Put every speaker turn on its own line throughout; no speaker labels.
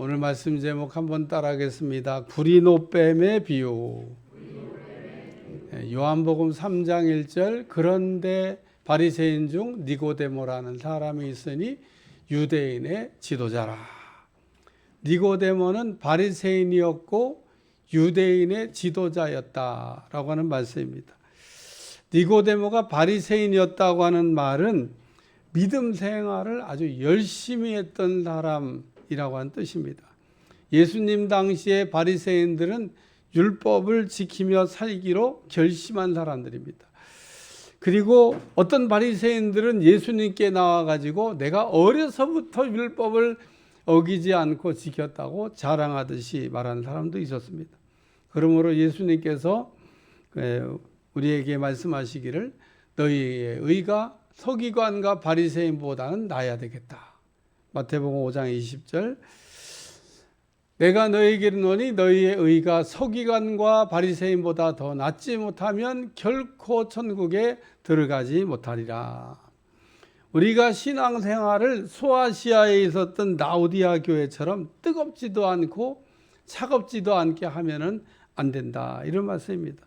오늘 말씀 제목 한번 따라하겠습니다. 구리노뱀의 비유. 요한복음 3장 1절 그런데 바리새인 중 니고데모라는 사람이 있으니 유대인의 지도자라. 니고데모는 바리새인이었고 유대인의 지도자였다라고 하는 말씀입니다. 니고데모가 바리새인이었다고 하는 말은 믿음 생활을 아주 열심히 했던 사람이라고 하는 뜻입니다. 예수님 당시에 바리새인들은 율법을 지키며 살기로 결심한 사람들입니다. 그리고 어떤 바리새인들은 예수님께 나와가지고 내가 어려서부터 율법을 어기지 않고 지켰다고 자랑하듯이 말하는 사람도 있었습니다. 그러므로 예수님께서 우리에게 말씀하시기를 너희의 의가 서기관과 바리새인보다는 나아야 되겠다. 마태복음 5장 20절 내가 너희에게 이르노니 너희의 의가 서기관과 바리새인보다 더 낫지 못하면 결코 천국에 들어가지 못하리라. 우리가 신앙생활을 소아시아에 있었던 라오디아 교회처럼 뜨겁지도 않고 차갑지도 않게 하면은 안 된다. 이런 말씀입니다.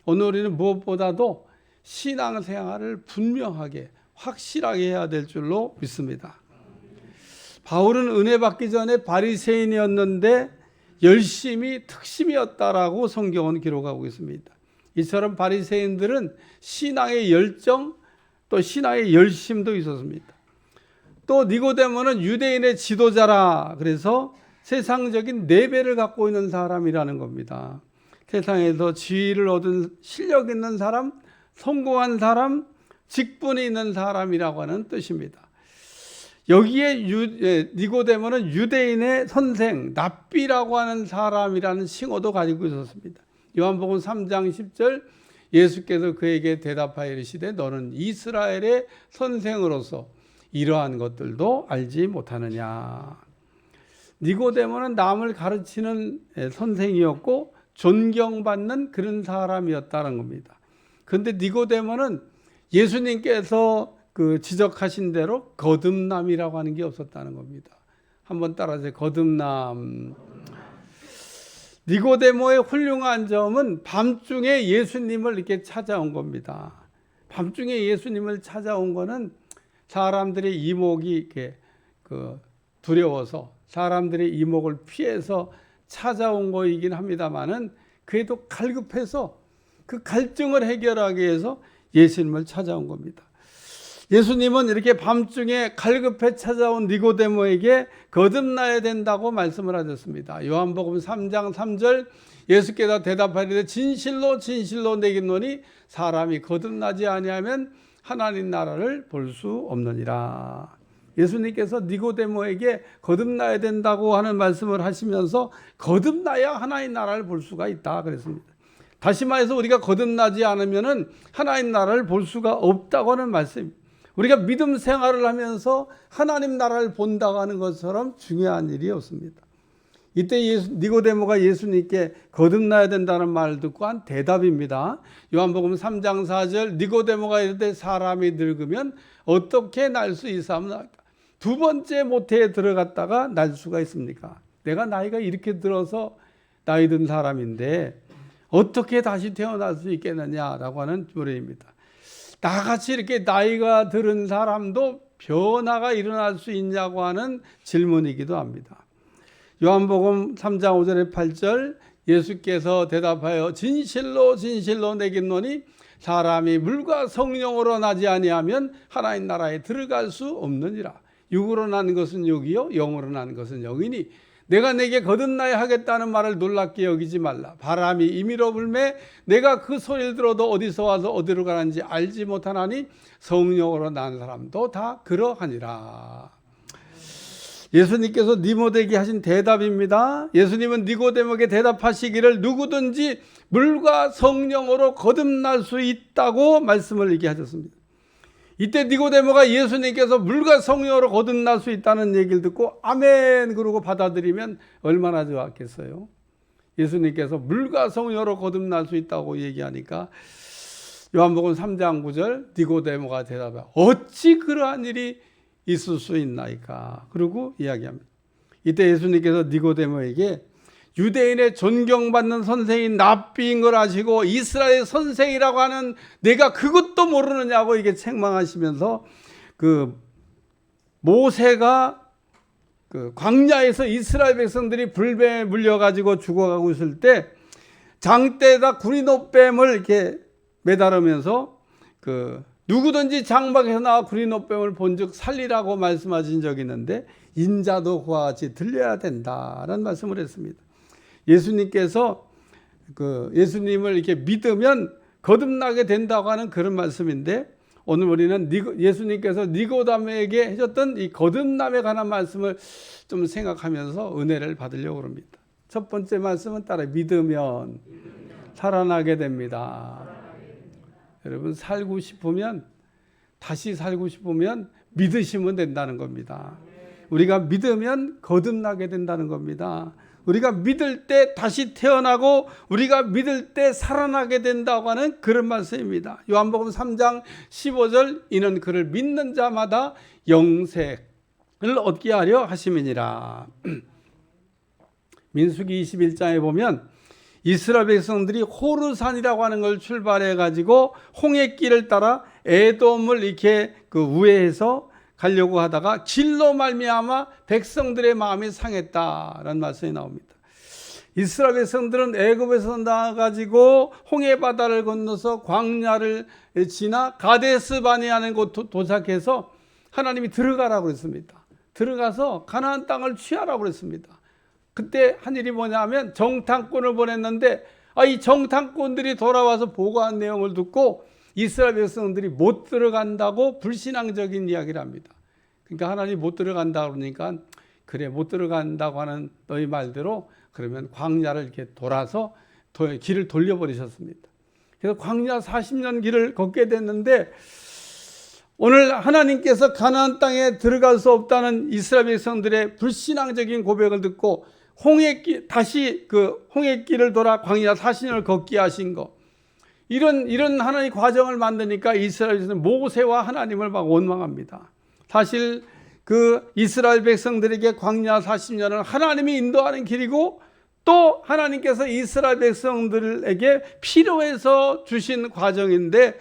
오늘 우리는 무엇보다도 신앙생활을 분명하게 확실하게 해야 될 줄로 믿습니다. 바울은 은혜 받기 전에 바리새인이었는데 열심이 특심이었다라고 성경은 기록하고 있습니다. 이처럼 바리새인들은 신앙의 열정 또 신앙의 열심도 있었습니다. 또 니고데모는 유대인의 지도자라 그래서 세상적인 내배를 갖고 있는 사람이라는 겁니다. 세상에서 지위를 얻은 실력 있는 사람, 성공한 사람, 직분이 있는 사람이라고 하는 뜻입니다. 여기에 니고데모는 유대인의 선생, 랍비라고 하는 사람이라는 칭호도 가지고 있었습니다. 요한복음 3장 10절 예수께서 그에게 대답하여 이르시되 너는 이스라엘의 선생으로서 이러한 것들도 알지 못하느냐. 니고데모는 남을 가르치는 선생이었고 존경받는 그런 사람이었다는 겁니다. 그런데 니고데모는 예수님께서 지적하신 대로 거듭남이라고 하는 게 없었다는 겁니다. 한번 따라하세요. 거듭남. 니고데모의 훌륭한 점은 밤중에 예수님을 이렇게 찾아온 겁니다. 밤중에 예수님을 찾아온 거는 사람들의 이목이 이렇게 두려워서 사람들의 이목을 피해서 찾아온 거이긴 합니다만은 그래도 갈급해서 그 갈증을 해결하기 위해서 예수님을 찾아온 겁니다. 예수님은 이렇게 밤중에 갈급해 찾아온 니고데모에게 거듭나야 된다고 말씀을 하셨습니다. 요한복음 3장 3절 예수께서 대답하리되 진실로 진실로 내게 이르노니 사람이 거듭나지 아니하면 하나님 나라를 볼 수 없느니라. 예수님께서 니고데모에게 거듭나야 된다고 하는 말씀을 하시면서 거듭나야 하나님 나라를 볼 수가 있다 그랬습니다. 다시 말해서 우리가 거듭나지 않으면 하나님 나라를 볼 수가 없다고 하는 말씀입니다. 우리가 믿음 생활을 하면서 하나님 나라를 본다고 하는 것처럼 중요한 일이 없습니다. 이때 니고데모가 예수님께 거듭나야 된다는 말을 듣고 한 대답입니다. 요한복음 3장 4절 니고데모가 이르되 사람이 늙으면 어떻게 날 수 있사옵나이까. 두 번째 모태에 들어갔다가 날 수가 있습니까? 내가 나이가 이렇게 들어서 나이 든 사람인데 어떻게 다시 태어날 수 있겠느냐라고 하는 노래입니다. 나같이 이렇게 나이가 들은 사람도 변화가 일어날 수 있냐고 하는 질문이기도 합니다. 요한복음 3장 5절에 8절 예수께서 대답하여 진실로 진실로 내게 이르노니 사람이 물과 성령으로 나지 아니하면 하나님 나라에 들어갈 수 없느니라. 육으로 난 것은 육이요 영으로 난 것은 영이니 내가 내게 거듭나야 하겠다는 말을 놀랍게 여기지 말라. 바람이 임의로 불매 내가 그 소리를 들어도 어디서 와서 어디로 가는지 알지 못하나니 성령으로 난 사람도 다 그러하니라. 예수님께서 니고데모에게 하신 대답입니다. 예수님은 니고데모에게 대답하시기를 누구든지 물과 성령으로 거듭날 수 있다고 말씀을 얘기하셨습니다. 이때 니고데모가 예수님께서 물과 성령으로 거듭날 수 있다는 얘기를 듣고 아멘 그러고 받아들이면 얼마나 좋았겠어요. 예수님께서 물과 성령으로 거듭날 수 있다고 얘기하니까 요한복음 3장 9절 니고데모가 대답해 어찌 그러한 일이 있을 수 있나이까. 그리고 이야기합니다. 이때 예수님께서 니고데모에게 유대인의 존경받는 선생인 랍비인 걸 아시고 이스라엘 선생이라고 하는 내가 그것도 모르느냐고 이게 책망하시면서 그 모세가 그 광야에서 이스라엘 백성들이 불뱀에 물려가지고 죽어가고 있을 때 장대에다 구리노뱀을 이렇게 매달으면서 그 누구든지 장막에서 나와 구리노뱀을 본즉 살리라고 말씀하신 적이 있는데 인자도 그와 같이 들려야 된다라는 말씀을 했습니다. 예수님께서 그 예수님을 이렇게 믿으면 거듭나게 된다고 하는 그런 말씀인데 오늘 우리는 예수님께서 니고데모에게 해줬던 이 거듭남에 관한 말씀을 좀 생각하면서 은혜를 받으려고 합니다. 첫 번째 말씀은 따라 믿으면 살아나게 됩니다. 여러분 살고 싶으면 다시 살고 싶으면 믿으시면 된다는 겁니다. 우리가 믿으면 거듭나게 된다는 겁니다. 우리가 믿을 때 다시 태어나고 우리가 믿을 때 살아나게 된다고 하는 그런 말씀입니다. 요한복음 3장 15절 이는 그를 믿는 자마다 영생을 얻게 하려 하심이니라. 민수기 21장에 보면 이스라엘 백성들이 호르산이라고 하는 걸 출발해 가지고 홍해길을 따라 에돔을 이렇게 그 우회해서 가려고 하다가 길로 말미암아 백성들의 마음이 상했다라는 말씀이 나옵니다. 이스라엘 백성들은 애굽에서 나와가지고 홍해 바다를 건너서 광야를 지나 가데스 바네아라는 곳 도착해서 하나님이 들어가라고 했습니다. 들어가서 가나안 땅을 취하라고 했습니다. 그때 한 일이 뭐냐면 정탐꾼을 보냈는데 이 정탐꾼들이 돌아와서 보고한 내용을 듣고 이스라엘 백성들이 못 들어간다고 불신앙적인 이야기를 합니다. 그러니까 하나님이 못 들어간다 그러니까 그래 못 들어간다고 하는 너희 말대로 그러면 광야를 이렇게 돌아서 길을 돌려버리셨습니다. 그래서 광야 40년 길을 걷게 됐는데 오늘 하나님께서 가나안 땅에 들어갈 수 없다는 이스라엘 백성들의 불신앙적인 고백을 듣고 다시 그 홍해길을 돌아 광야 40년을 걷게 하신 거 이런 하나님의 과정을 만드니까 이스라엘에서는 모세와 하나님을 막 원망합니다. 사실 그 이스라엘 백성들에게 광야 40년은 하나님이 인도하는 길이고 또 하나님께서 이스라엘 백성들에게 필요해서 주신 과정인데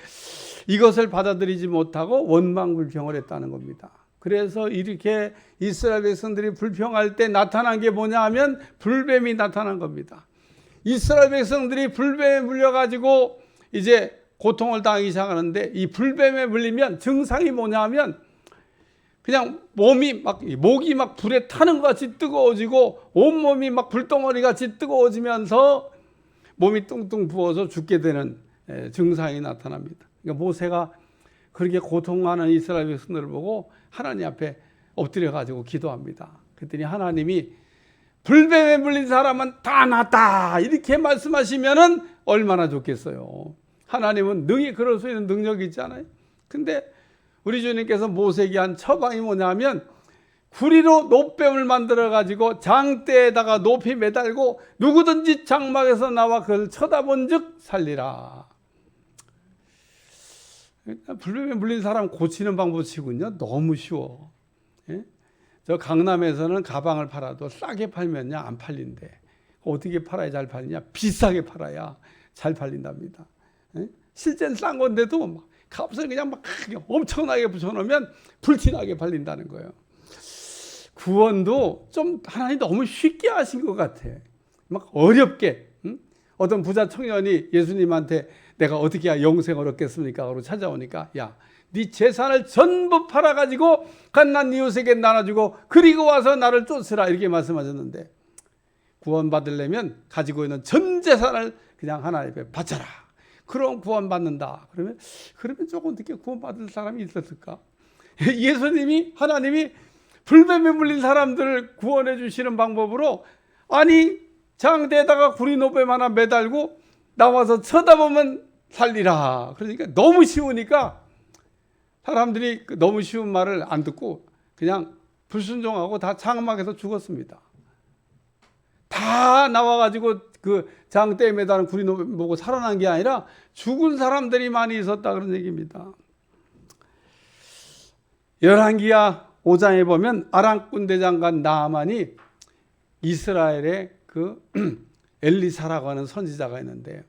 이것을 받아들이지 못하고 원망불평을 했다는 겁니다. 그래서 이렇게 이스라엘 백성들이 불평할 때 나타난 게 뭐냐 하면 불뱀이 나타난 겁니다. 이스라엘 백성들이 불뱀에 물려가지고 이제 고통을 당하기 시작하는데 이 불뱀에 물리면 증상이 뭐냐 하면 그냥 목이 막 불에 타는 것 같이 뜨거워지고 온몸이 막 불덩어리 같이 뜨거워지면서 몸이 뚱뚱 부어서 죽게 되는 증상이 나타납니다. 그러니까 모세가 그렇게 고통하는 이스라엘 백성들을 보고 하나님 앞에 엎드려 가지고 기도합니다. 그랬더니 하나님이 불뱀에 물린 사람은 다 낫다 이렇게 말씀하시면은 얼마나 좋겠어요. 하나님은 능히 그럴 수 있는 능력이 있잖아요. 근데 우리 주님께서 모세에게 한 처방이 뭐냐면 구리로 노뱀을 만들어 가지고 장대에다가 높이 매달고 누구든지 장막에서 나와 그걸 쳐다본 즉 살리라. 불뱀에 물린 사람 고치는 방법이군요. 너무 쉬워. 예? 저 강남에서는 가방을 팔아도 싸게 팔면요 안 팔린대. 어떻게 팔아야 잘 팔리냐? 비싸게 팔아야 잘 팔린답니다. 예? 실제는 싼 건데도 막 값을 그냥 막 엄청나게 붙여놓으면 불티나게 팔린다는 거예요. 구원도 좀 하나님 너무 쉽게 하신 것 같아. 막 어렵게. 응? 어떤 부자 청년이 예수님한테 내가 어떻게 해야 영생을 얻겠습니까? 그러고 찾아오니까 야, 네 재산을 전부 팔아가지고 갓난 이웃에게 나눠주고 그리고 와서 나를 쫓으라 이렇게 말씀하셨는데 구원받으려면 가지고 있는 전 재산을 그냥 하나님 앞에 바쳐라. 그럼 구원받는다. 그러면 조금 늦게 구원받을 사람이 있었을까? 예수님이 하나님이 불뱀에 물린 사람들을 구원해 주시는 방법으로 아니 장대에다가 구리노뱀 하나 매달고 나와서 쳐다보면 살리라. 그러니까 너무 쉬우니까 사람들이 너무 쉬운 말을 안 듣고 그냥 불순종하고 다 장막에서 죽었습니다. 다 나와가지고 그 장대에 매달은 구리노뱀 보고 살아난 게 아니라 죽은 사람들이 많이 있었다 그런 얘기입니다. 열왕기하 5장에 보면 아람 군대장관 나아만이 이스라엘에 그 엘리사라고 하는 선지자가 있는데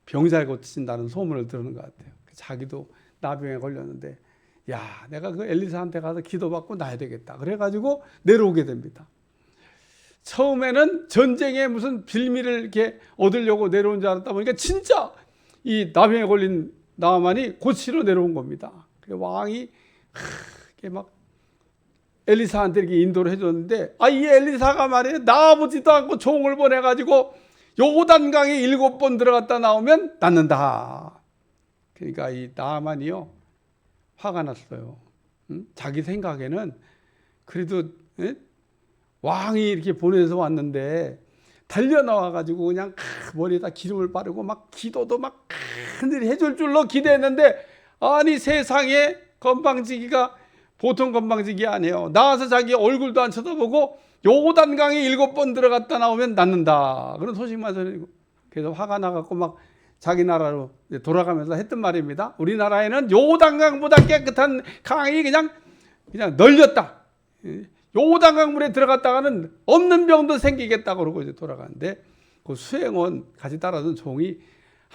병 잘 고친다는 소문을 들은 것 같아요. 자기도 나병에 걸렸는데 야, 내가 그 엘리사한테 가서 기도받고 나야 되겠다. 그래가지고 내려오게 됩니다. 처음에는 전쟁에 무슨 빌미를 이렇게 얻으려고 내려온 줄 알았다 보니까 진짜 이 나병에 걸린 나만이 고치러 내려온 겁니다. 왕이 이렇게 막 엘리사한테 이렇게 인도를 해줬는데 이 엘리사가 말이에요. 나아보지도 않고 종을 보내가지고 요단강에 7번 들어갔다 나오면 낫는다. 그러니까 이 나아만이요 화가 났어요. 자기 생각에는 그래도 왕이 이렇게 보내서 왔는데 달려나와가지고 그냥 머리에다 기름을 바르고 막 기도도 막 큰일이 해줄 줄로 기대했는데 아니 세상에 건방지기가 보통 건방지기 아니에요. 나와서 자기 얼굴도 안 쳐다보고 요단강에 7번 들어갔다 나오면 낫는다. 그런 소식만 전해지고 그래서 화가 나갖고 막 자기 나라로 돌아가면서 했던 말입니다. 우리나라에는 요단강보다 깨끗한 강이 그냥 널렸다. 요단강 물에 들어갔다가는 없는 병도 생기겠다 그러고 이제 돌아가는데 그 수행원 같이 따라준 종이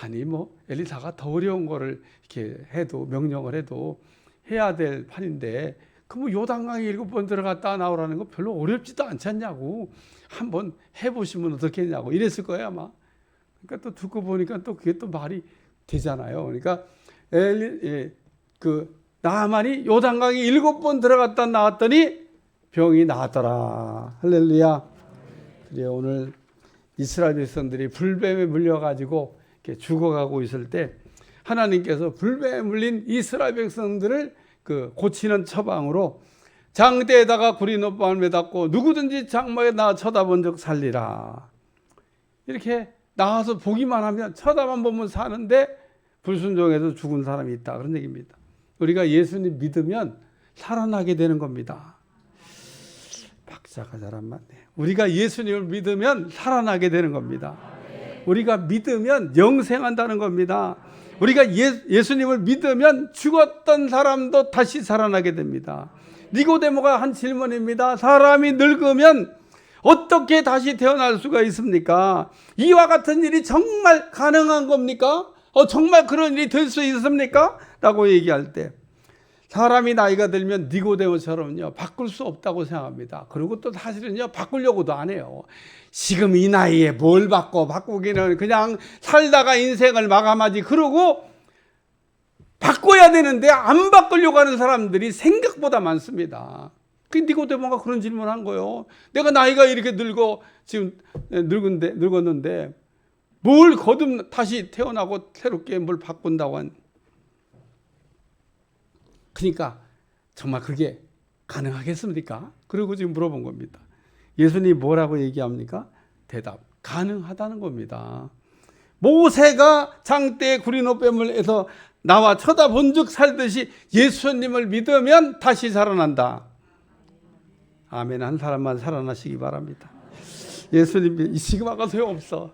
아니 뭐 엘리사가 더 어려운 거를 이렇게 해도 명령을 해도 해야 될 판인데 그 뭐 요단강에 7번 들어갔다 나오라는 거 별로 어렵지도 않지 않냐고 한번 해보시면 어떻겠냐고 이랬을 거예요 아마. 그러니까 또 듣고 보니까 또 그게 또 말이 되잖아요. 그러니까 그 나아만이 요단강에 7번 들어갔다 나왔더니 병이 나았더라. 할렐루야. 그래요. 오늘 이스라엘 백성들이 불뱀에 물려가지고 이렇게 죽어가고 있을 때 하나님께서 불뱀에 물린 이스라엘 백성들을 그 고치는 처방으로 장대에다가 구리 노방을 매닫고 누구든지 장막에 나와 쳐다본 적 살리라. 이렇게 나와서 보기만 하면 쳐다만 보면 사는데 불순종해서 죽은 사람이 있다. 그런 얘기입니다. 우리가 예수님 믿으면 살아나게 되는 겁니다. 박자가 잘 안 맞네. 우리가 예수님을 믿으면 살아나게 되는 겁니다. 우리가 믿으면 영생한다는 겁니다. 우리가 예수님을 믿으면 죽었던 사람도 다시 살아나게 됩니다. 니고데모가 한 질문입니다. 사람이 늙으면 어떻게 다시 태어날 수가 있습니까? 이와 같은 일이 정말 가능한 겁니까? 정말 그런 일이 될 수 있습니까? 라고 얘기할 때 사람이 나이가 들면 니고데모처럼요 바꿀 수 없다고 생각합니다. 그리고 또 사실은요 바꾸려고도 안 해요. 지금 이 나이에 뭘 바꾸기는 그냥 살다가 인생을 마감하지. 그러고 바꿔야 되는데 안 바꾸려고 하는 사람들이 생각보다 많습니다. 그 니고데모가 그런 질문한 거예요. 내가 나이가 이렇게 늙어 지금 늙었는데 뭘 거듭 다시 태어나고 새롭게 뭘 바꾼다고 한. 그러니까 정말 그게 가능하겠습니까? 그리고 지금 물어본 겁니다. 예수님이 뭐라고 얘기합니까? 대답, 가능하다는 겁니다. 모세가 장대에 구리노뱀을에서 나와 쳐다본 즉 살듯이 예수님을 믿으면 다시 살아난다. 아멘. 한 사람만 살아나시기 바랍니다. 예수님 지금 아까 소용없어.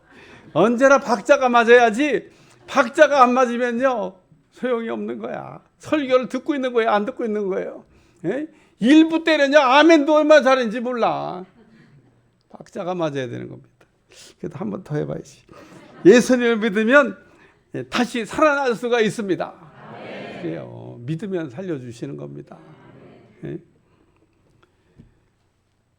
언제나 박자가 맞아야지. 박자가 안 맞으면요 소용이 없는 거야. 설교를 듣고 있는 거예요, 안 듣고 있는 거예요. 예? 일부 때는요 아멘도 얼마나 잘했는지 몰라. 박자가 맞아야 되는 겁니다. 그래도 한 번 더 해봐야지. 예수님을 믿으면 다시 살아날 수가 있습니다. 그래요. 믿으면 살려주시는 겁니다. 예?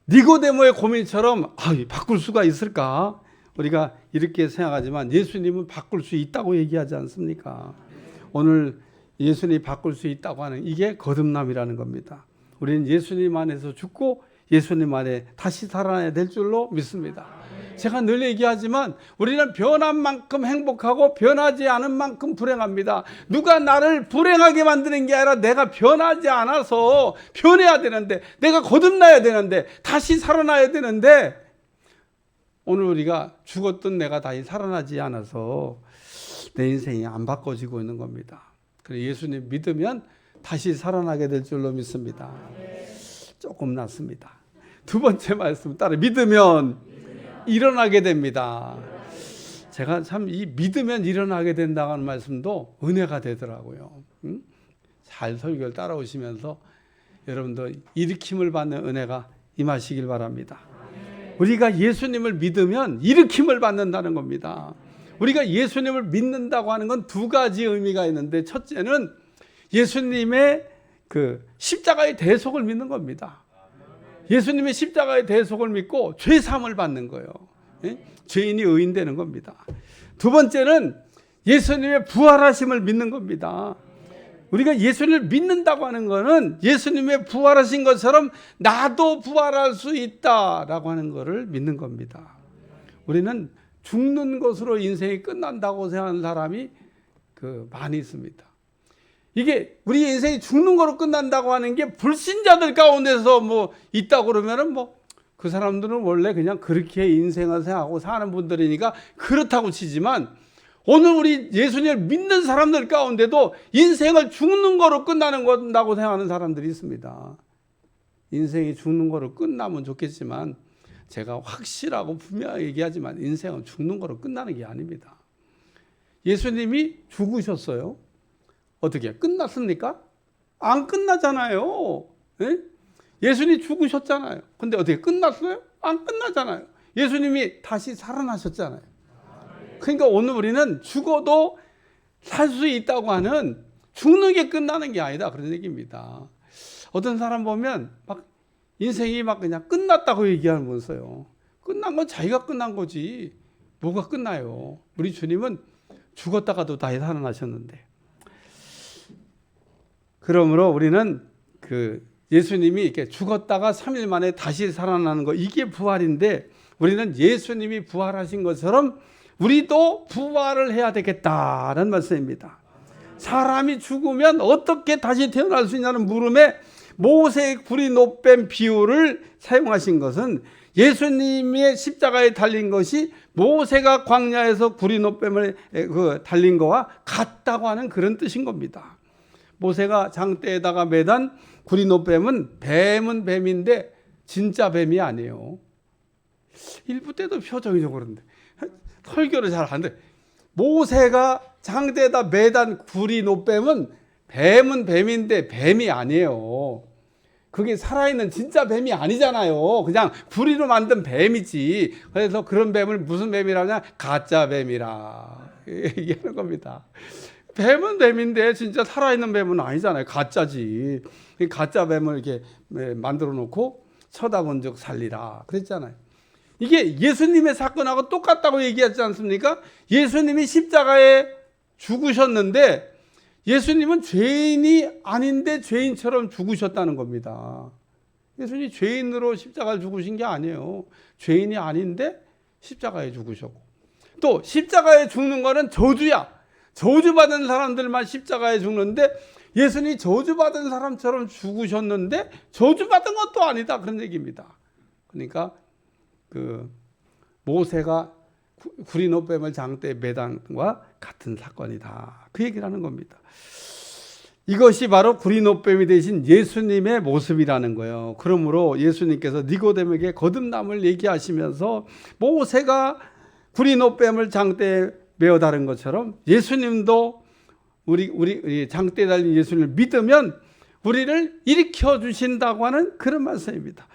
니고데모의 고민처럼 바꿀 수가 있을까? 우리가 이렇게 생각하지만 예수님은 바꿀 수 있다고 얘기하지 않습니까? 오늘 예수님이 바꿀 수 있다고 하는 이게 거듭남이라는 겁니다. 우리는 예수님 안에서 죽고 예수님 안에 다시 살아나야 될 줄로 믿습니다. 제가 늘 얘기하지만 우리는 변한 만큼 행복하고 변하지 않은 만큼 불행합니다. 누가 나를 불행하게 만드는 게 아니라 내가 변하지 않아서 변해야 되는데, 내가 거듭나야 되는데, 다시 살아나야 되는데, 오늘 우리가 죽었던 내가 다시 살아나지 않아서 내 인생이 안 바꿔지고 있는 겁니다. 그래서 예수님 믿으면 다시 살아나게 될 줄로 믿습니다. 조금 낫습니다. 두 번째 말씀 따라 믿으면 일어나게 됩니다. 제가 참 이 믿으면 일어나게 된다는 말씀도 은혜가 되더라고요. 잘 설교를 따라오시면서 여러분도 일으킴을 받는 은혜가 임하시길 바랍니다. 우리가 예수님을 믿으면 일으킴을 받는다는 겁니다. 우리가 예수님을 믿는다고 하는 건 두 가지 의미가 있는데, 첫째는 예수님의 그 십자가의 대속을 믿는 겁니다. 예수님의 십자가의 대속을 믿고 죄 사함을 받는 거예요. 죄인이 의인되는 겁니다. 두 번째는 예수님의 부활하심을 믿는 겁니다. 우리가 예수님을 믿는다고 하는 것은 예수님의 부활하신 것처럼 나도 부활할 수 있다라고 하는 것을 믿는 겁니다. 우리는 죽는 것으로 인생이 끝난다고 생각하는 사람이 많이 있습니다. 이게 우리 인생이 죽는 거로 끝난다고 하는 게 불신자들 가운데서 있다고 그러면은 그 사람들은 원래 그냥 그렇게 인생을 생각하고 사는 분들이니까 그렇다고 치지만, 오늘 우리 예수님을 믿는 사람들 가운데도 인생을 죽는 거로 끝나는 거라고 생각하는 사람들이 있습니다. 인생이 죽는 거로 끝나면 좋겠지만, 제가 확실하고 분명하게 얘기하지만 인생은 죽는 거로 끝나는 게 아닙니다. 예수님이 죽으셨어요. 어떻게 끝났습니까? 안 끝나잖아요. 예? 예수님이 죽으셨잖아요. 근데 어떻게 끝났어요? 안 끝나잖아요. 예수님이 다시 살아나셨잖아요. 그러니까 오늘 우리는 죽어도 살 수 있다고 하는, 죽는 게 끝나는 게 아니다, 그런 얘기입니다. 어떤 사람 보면 인생이 그냥 끝났다고 얘기하면서요. 끝난 건 자기가 끝난 거지 뭐가 끝나요. 우리 주님은 죽었다가도 다시 살아나셨는데. 그러므로 우리는 예수님이 이렇게 죽었다가 3일 만에 다시 살아나는 거, 이게 부활인데, 우리는 예수님이 부활하신 것처럼 우리도 부활을 해야 되겠다는 말씀입니다. 사람이 죽으면 어떻게 다시 태어날 수 있냐는 물음에 모세의 구리 노뱀 비유를 사용하신 것은, 예수님의 십자가에 달린 것이 모세가 광야에서 구리 노뱀을 달린 거와 같다고 하는 그런 뜻인 겁니다. 모세가 장대에다가 매단 구리 노뱀은 뱀은 뱀인데 진짜 뱀이 아니에요. 일부 때도 표정이 좀 그런데 설교를 잘 안 돼. 모세가 장대에다 매단 구리 노뱀은 뱀은 뱀인데 뱀이 아니에요. 그게 살아있는 진짜 뱀이 아니잖아요. 그냥 구리로 만든 뱀이지. 그래서 그런 뱀을 무슨 뱀이라냐? 가짜 뱀이라 얘기하는 겁니다. 뱀은 뱀인데 진짜 살아있는 뱀은 아니잖아요. 가짜지. 가짜 뱀을 이렇게 만들어 놓고 쳐다본 적 살리라 그랬잖아요. 이게 예수님의 사건하고 똑같다고 얘기하지 않습니까? 예수님이 십자가에 죽으셨는데, 예수님은 죄인이 아닌데 죄인처럼 죽으셨다는 겁니다. 예수님이 죄인으로 십자가에 죽으신 게 아니에요. 죄인이 아닌데 십자가에 죽으셨고, 또 십자가에 죽는 거는 저주야. 저주받은 사람들만 십자가에 죽는데, 예수님이 저주받은 사람처럼 죽으셨는데 저주받은 것도 아니다, 그런 얘기입니다. 그러니까 모세가 구리 노뱀을 장대에 매단과 같은 사건이다, 그 얘기를 하는 겁니다. 이것이 바로 구리 노뱀이 되신 예수님의 모습이라는 거예요. 그러므로 예수님께서 니고데모에게 거듭남을 얘기하시면서 모세가 구리 노뱀을 장대에 매어 다른 것처럼 예수님도 우리 장대에 달린 예수님을 믿으면 우리를 일으켜 주신다고 하는 그런 말씀입니다.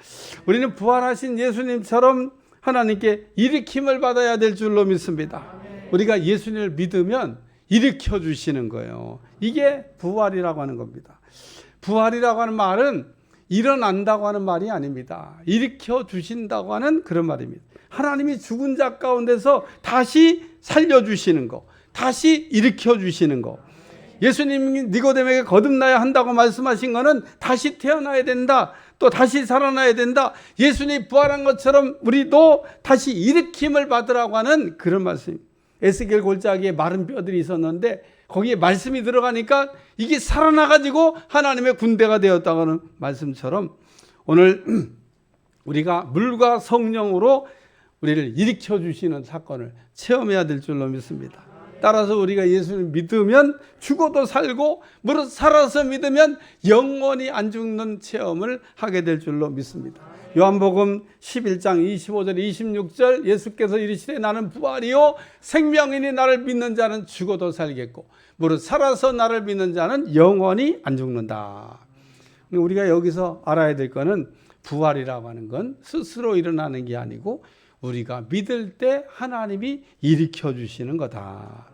우리는 부활하신 예수님처럼 하나님께 일으킴을 받아야 될 줄로 믿습니다. 우리가 예수님을 믿으면 일으켜 주시는 거예요. 이게 부활이라고 하는 겁니다. 부활이라고 하는 말은 일어난다고 하는 말이 아닙니다. 일으켜 주신다고 하는 그런 말입니다. 하나님이 죽은 자 가운데서 다시 살려주시는 거, 다시 일으켜 주시는 거. 예수님이 니고데모에게 거듭나야 한다고 말씀하신 거는 다시 태어나야 된다, 또 다시 살아나야 된다, 예수님이 부활한 것처럼 우리도 다시 일으킴을 받으라고 하는 그런 말씀입니다. 에스겔 골짜기에 마른 뼈들이 있었는데 거기에 말씀이 들어가니까 이게 살아나가지고 하나님의 군대가 되었다고 하는 말씀처럼, 오늘 우리가 물과 성령으로 우리를 일으켜 주시는 사건을 체험해야 될 줄로 믿습니다. 따라서 우리가 예수를 믿으면 죽어도 살고, 무릇 살아서 믿으면 영원히 안 죽는 체험을 하게 될 줄로 믿습니다. 요한복음 11장 25절 26절 예수께서 이르시되 나는 부활이요 생명이니 나를 믿는 자는 죽어도 살겠고 무릇 살아서 나를 믿는 자는 영원히 안 죽는다. 우리가 여기서 알아야 될 거는 부활이라고 하는 건 스스로 일어나는 게 아니고 우리가 믿을 때 하나님이 일으켜 주시는 거다.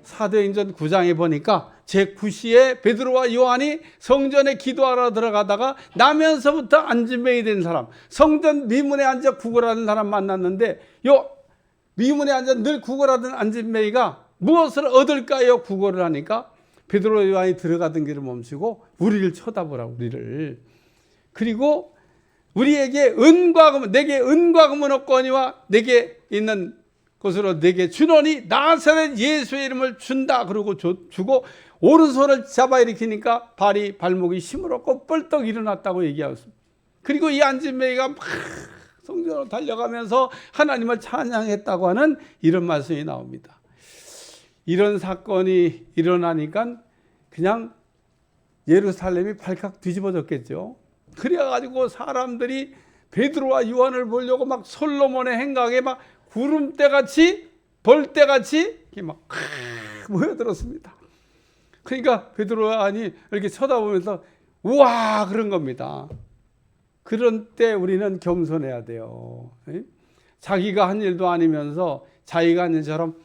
사도행전 9장에 보니까 제9시에 베드로와 요한이 성전에 기도하러 들어가다가 나면서부터 안진뱅이 된 사람, 성전 미문에 앉아 구걸하는 사람 만났는데 요 미문에 앉아 늘 구걸하던 안진뱅이가 무엇을 얻을까요? 구걸을 하니까 베드로와 요한이 들어가던 길을 멈추고 우리를 쳐다보라고, 우리를. 그리고 우리에게 은과 금, 내게 은과 금은 없거니와 내게 있는 것으로 내게 주노니 나사렛 예수의 이름을 준다. 그러고 주고 오른손을 잡아 일으키니까 발목이 힘을 얻고 뻘떡 일어났다고 얘기하였습니다. 그리고 이 안진뱅이가 막 성전으로 달려가면서 하나님을 찬양했다고 하는 이런 말씀이 나옵니다. 이런 사건이 일어나니까 그냥 예루살렘이 발칵 뒤집어졌겠죠. 그래가지고 사람들이 베드로와 요한을 보려고 막 솔로몬의 행각에 막 구름대같이 벌떼같이 이렇게 막 모여들었습니다. 그러니까 베드로와 요한이 이렇게 쳐다보면서 우와 그런 겁니다. 그런 때 우리는 겸손해야 돼요. 자기가 한 일도 아니면서 자기가 한 일처럼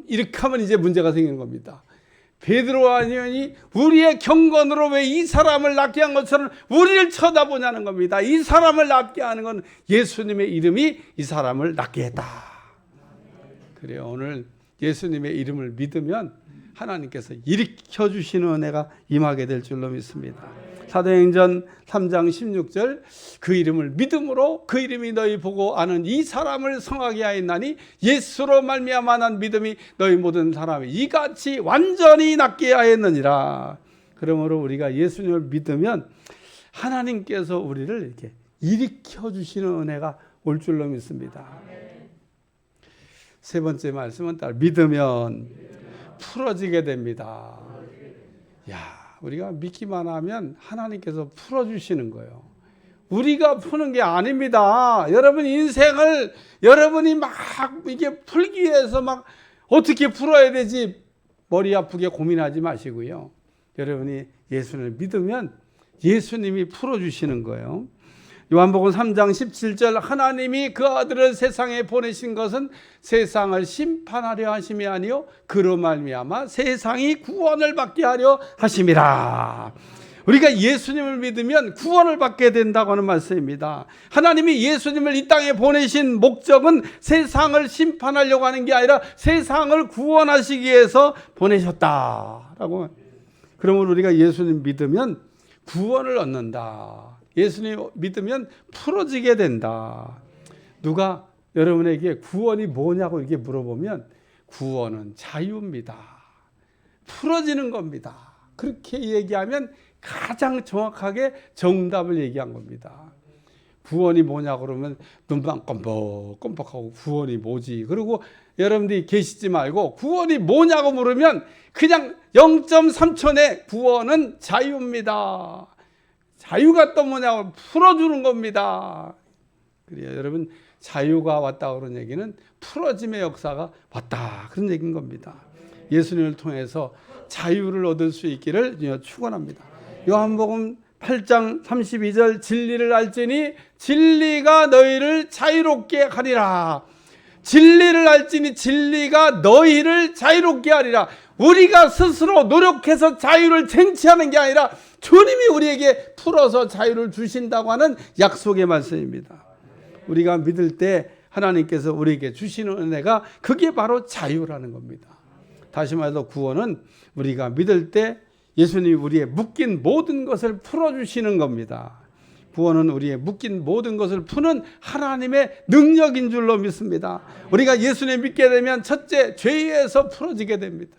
이렇게 하면 이제 문제가 생기는 겁니다. 베드로와 요한이 우리의 경건으로 왜 이 사람을 낫게 한 것처럼 우리를 쳐다보냐는 겁니다. 이 사람을 낫게 하는 건 예수님의 이름이 이 사람을 낫게 했다. 그래요. 오늘 예수님의 이름을 믿으면 하나님께서 일으켜 주시는 은혜가 임하게 될 줄로 믿습니다. 사도행전 3장 16절 그 이름을 믿음으로 그 이름이 너희 보고 아는 이 사람을 성하게 하였나니 예수로 말미암아 난 믿음이 너희 모든 사람이 이같이 완전히 낫게 하였느니라. 그러므로 우리가 예수님을 믿으면 하나님께서 우리를 이렇게 일으켜 주시는 은혜가 올 줄로 믿습니다. 세 번째 말씀은 믿으면 풀어지게 됩니다. 야, 우리가 믿기만 하면 하나님께서 풀어주시는 거예요. 우리가 푸는 게 아닙니다. 여러분 인생을 여러분이 막 이게 풀기 위해서 막 어떻게 풀어야 되지 머리 아프게 고민하지 마시고요. 여러분이 예수님을 믿으면 예수님이 풀어주시는 거예요. 요한복음 3장 17절 하나님이 그 아들을 세상에 보내신 것은 세상을 심판하려 하심이 아니요 그로 말미암아 세상이 구원을 받게 하려 하심이라. 우리가 예수님을 믿으면 구원을 받게 된다고 하는 말씀입니다. 하나님이 예수님을 이 땅에 보내신 목적은 세상을 심판하려고 하는 게 아니라 세상을 구원하시기 위해서 보내셨다라고. 그러면 우리가 예수님 믿으면 구원을 얻는다. 예수님 믿으면 풀어지게 된다. 누가 여러분에게 구원이 뭐냐고 이렇게 물어보면 구원은 자유입니다. 풀어지는 겁니다. 그렇게 얘기하면 가장 정확하게 정답을 얘기한 겁니다. 구원이 뭐냐고 그러면 눈만 껌뻑껌뻑하고 구원이 뭐지? 그리고 여러분들이 계시지 말고 구원이 뭐냐고 물으면 그냥 0.3초 내 구원은 자유입니다. 자유가 또 뭐냐고 풀어주는 겁니다. 그래요. 여러분 자유가 왔다 그런 얘기는 풀어짐의 역사가 왔다 그런 얘기인 겁니다. 예수님을 통해서 자유를 얻을 수 있기를 축원합니다. 요한복음 8장 32절 진리를 알지니 진리가 너희를 자유롭게 하리라. 진리를 알지니 진리가 너희를 자유롭게 하리라. 우리가 스스로 노력해서 자유를 쟁취하는 게 아니라 주님이 우리에게 풀어서 자유를 주신다고 하는 약속의 말씀입니다. 우리가 믿을 때 하나님께서 우리에게 주시는 은혜가 그게 바로 자유라는 겁니다. 다시 말해서 구원은 우리가 믿을 때 예수님이 우리의 묶인 모든 것을 풀어주시는 겁니다. 구원은 우리의 묶인 모든 것을 푸는 하나님의 능력인 줄로 믿습니다. 우리가 예수님 믿게 되면 첫째 죄에서 풀어지게 됩니다.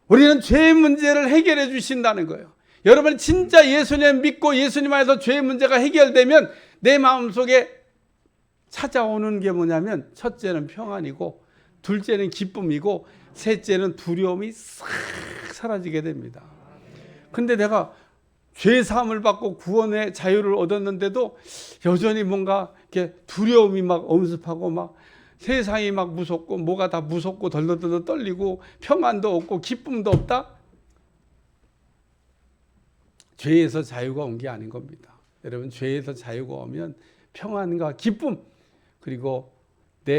우리는 죄의 문제를 해결해 주신다는 거예요. 여러분 진짜 예수님 믿고 예수님 안에서 죄의 문제가 해결되면 내 마음속에 찾아오는 게 뭐냐면 첫째는 평안이고 둘째는 기쁨이고 셋째는 두려움이 싹 사라지게 됩니다. 근데 내가 죄 사함을 받고 구원의 자유를 얻었는데도 여전히 뭔가 이렇게 두려움이 막 엄습하고 막 세상이 막 무섭고 뭐가 다 무섭고 덜덜덜 떨리고 평안도 없고 기쁨도 없다? 죄에서 자유가 온 게 아닌 겁니다. 여러분, 죄에서 자유가 오면 평안과 기쁨, 그리고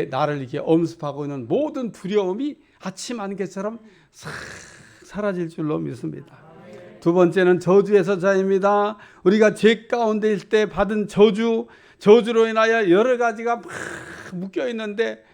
나를 이렇게 엄습하고 있는 모든 두려움이 아침 안개처럼 싹 사라질 줄로 믿습니다. 두 번째는 저주에서 자유입니다. 우리가 죄 가운데 있을 때 받은 저주로 인하여 여러 가지가 막 묶여 있는데,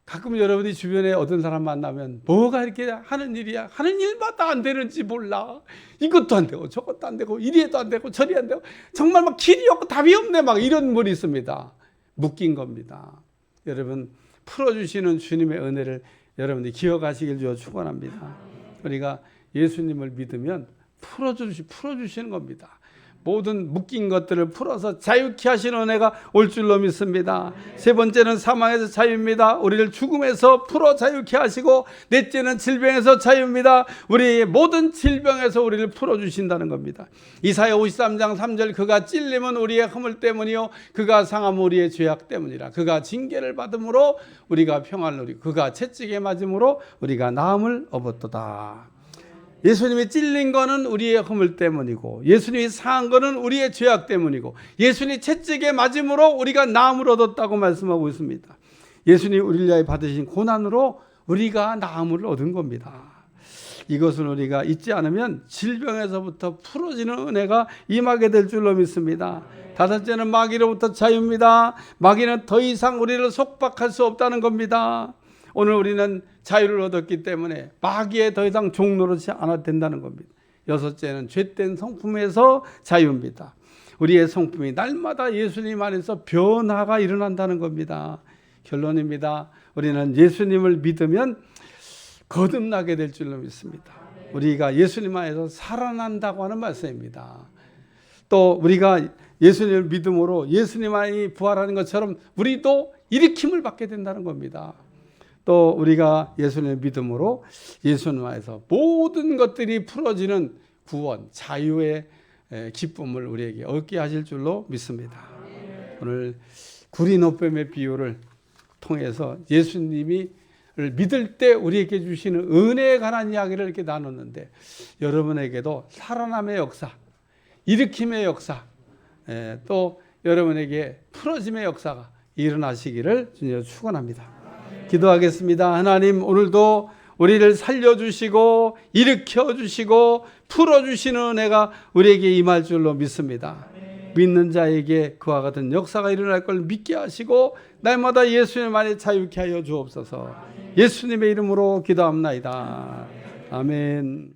가끔 여러분이 주변에 어떤 사람 만나면 뭐가 이렇게 하는 일이야, 하는 일마다 안 되는지 몰라, 이것도 안 되고 저것도 안 되고 이리도 안 되고 저리 안 되고, 정말 막 길이 없고 답이 없네, 막 이런 분이 있습니다. 묶인 겁니다. 여러분, 풀어주시는 주님의 은혜를 여러분들이 기억하시길 주어 축원합니다. 우리가 예수님을 믿으면 풀어주시는 겁니다. 모든 묶인 것들을 풀어서 자유케 하시는 은혜가 올 줄로 믿습니다. 세 번째는 사망에서 자유입니다. 우리를 죽음에서 풀어 자유케 하시고, 넷째는 질병에서 자유입니다. 우리의 모든 질병에서 우리를 풀어주신다는 겁니다. 이사야 53장 3절, 그가 찔림은 우리의 허물 때문이요 그가 상함은 우리의 죄악 때문이라. 그가 징계를 받음으로 우리가 평안을 누리고 그가 채찍에 맞음으로 우리가 나음을 얻었도다. 예수님이 찔린 거는 우리의 허물 때문이고, 예수님이 상한 거는 우리의 죄악 때문이고, 예수님이 채찍에 맞음으로 우리가 나음을 얻었다고 말씀하고 있습니다. 예수님이 우리를 위하여 받으신 고난으로 우리가 나음을 얻은 겁니다. 이것을 우리가 잊지 않으면 질병에서부터 풀어지는 은혜가 임하게 될 줄로 믿습니다. 다섯째는 마귀로부터 자유입니다. 마귀는 더 이상 우리를 속박할 수 없다는 겁니다. 오늘 우리는 자유를 얻었기 때문에 마귀에 더 이상 종노릇이 않아도 된다는 겁니다. 여섯째는 죄된 성품에서 자유입니다. 우리의 성품이 날마다 예수님 안에서 변화가 일어난다는 겁니다. 결론입니다. 우리는 예수님을 믿으면 거듭나게 될 줄로 믿습니다. 우리가 예수님 안에서 살아난다고 하는 말씀입니다. 또 우리가 예수님을 믿음으로 예수님 안에 부활하는 것처럼 우리도 일으킴을 받게 된다는 겁니다. 또 우리가 예수님을 믿음으로 예수님 안에서 모든 것들이 풀어지는 구원, 자유의 기쁨을 우리에게 얻게 하실 줄로 믿습니다. 오늘 구리노뱀의 비유를 통해서 예수님이 믿을 때 우리에게 주시는 은혜에 관한 이야기를 이렇게 나눴는데, 여러분에게도 살아남의 역사, 일으킴의 역사, 또 여러분에게 풀어짐의 역사가 일어나시기를 주님 축원합니다. 기도하겠습니다. 하나님, 오늘도 우리를 살려주시고 일으켜주시고 풀어주시는 은혜가 우리에게 임할 줄로 믿습니다. 믿는 자에게 그와 같은 역사가 일어날 걸 믿게 하시고 날마다 예수님 안에 자유케 하여 주옵소서. 예수님의 이름으로 기도합나이다. 아멘.